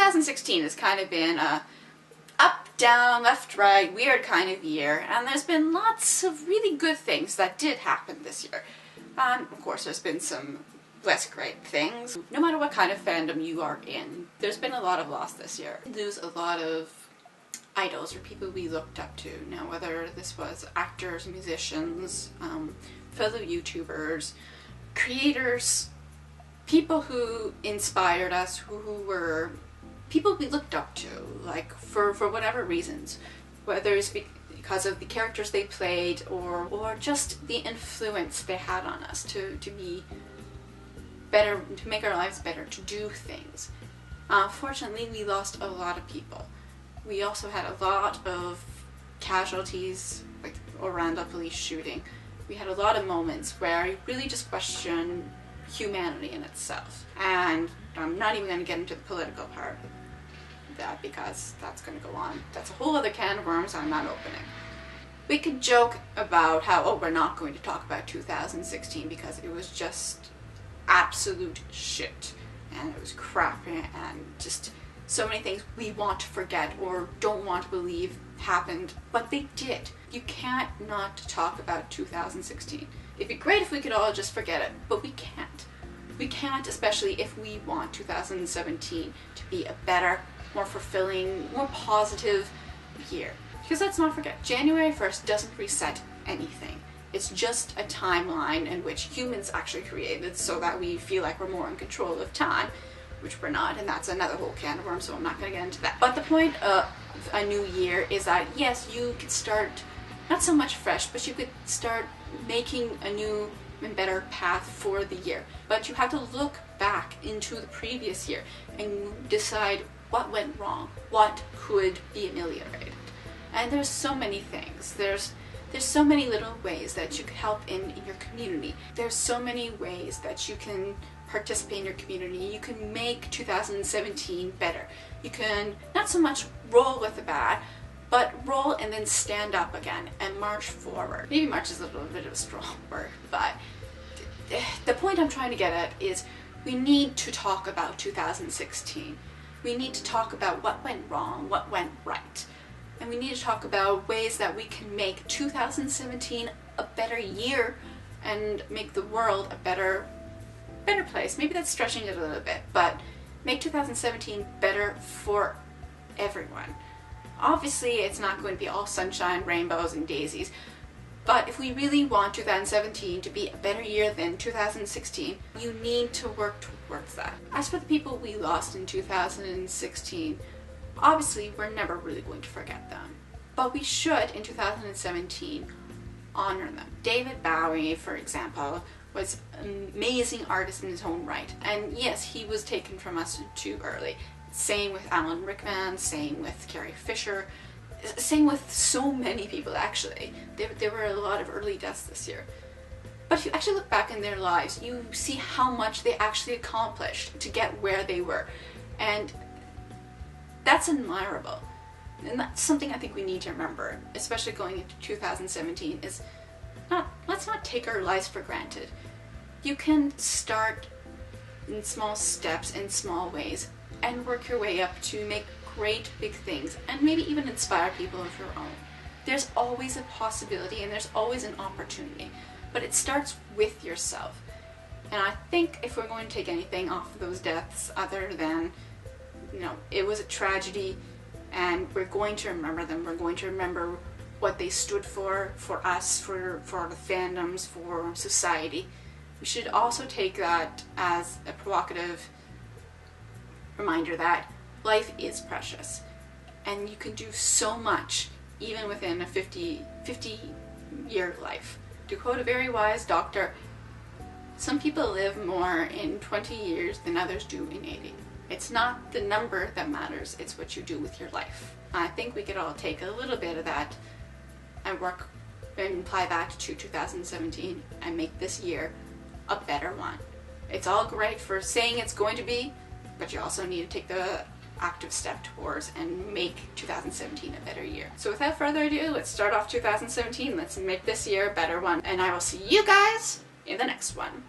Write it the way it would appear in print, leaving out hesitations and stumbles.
2016 has kind of been a up, down, left, right, weird kind of year, and there's been lots of really good things that did happen this year. Of course, there's been some less great things. No matter what kind of fandom you are in, there's been a lot of loss this year. Lose a lot of idols or people we looked up to. Now, whether this was actors, musicians, fellow YouTubers, creators, people who inspired us, who were people we looked up to, like for whatever reasons, whether it's because of the characters they played or just the influence they had on us to be better, to make our lives better, to do things. Fortunately, we lost a lot of people. We also had a lot of casualties, like around a police shooting. We had a lot of moments where you really just question humanity in itself. And I'm not even going to get into the political part of that because that's going to go on. That's a whole other can of worms I'm not opening. We could joke about how, oh, we're not going to talk about 2016 because it was just absolute shit. And it was crappy and just so many things we want to forget or don't want to believe happened, but they did. You can't not talk about 2016. It'd be great if we could all just forget it, but we can't. We can't, especially if we want 2017 to be a better, more fulfilling, more positive year. Because let's not forget, January 1st doesn't reset anything. It's just a timeline in which humans actually created so that we feel like we're more in control of time, which we're not, and that's another whole can of worms, so I'm not going to get into that. But the point of a new year is that, yes, you could start, not so much fresh, but you could start making a new and better path for the year. But you have to look back into the previous year and decide what went wrong, what could be ameliorated. And there's so many things. There's so many little ways that you can help in your community. There's so many ways that you can participate in your community. You can make 2017 better. You can not so much roll with the bad, but roll and then stand up again and march forward. Maybe march is a little bit of a strong word, but the point I'm trying to get at is we need to talk about 2016. We need to talk about what went wrong, what went right. And we need to talk about ways that we can make 2017 a better year and make the world a better place. Maybe that's stretching it a little bit, but make 2017 better for everyone. Obviously, it's not going to be all sunshine, rainbows, and daisies, but if we really want 2017 to be a better year than 2016, you need to work towards that. As for the people we lost in 2016, obviously, we're never really going to forget them, but we should, in 2017, honor them. David Bowie, for example, was an amazing artist in his own right, and yes, he was taken from us too early. Same with Alan Rickman, same with Carrie Fisher, same with so many people actually. There were a lot of early deaths this year. But if you actually look back in their lives, you see how much they actually accomplished to get where they were. And that's admirable. And that's something I think we need to remember, especially going into 2017, is let's not take our lives for granted. You can start in small steps, in small ways, and work your way up to make great big things, and maybe even inspire people of your own. There's always a possibility and there's always an opportunity, but it starts with yourself. And I think if we're going to take anything off of those deaths other than, it was a tragedy, and we're going to remember them. We're going to remember what they stood for us, for the fandoms, for society. We should also take that as a provocative reminder that life is precious, and you can do so much even within a 50-year life. To quote a very wise doctor, some people live more in 20 years than others do in 80. It's not the number that matters, it's what you do with your life. I think we could all take a little bit of that and work and apply that to 2017 and make this year a better one. It's all great for saying it's going to be, but you also need to take the active step towards and make 2017 a better year. So without further ado, let's start off 2017. Let's make this year a better one, and I will see you guys in the next one.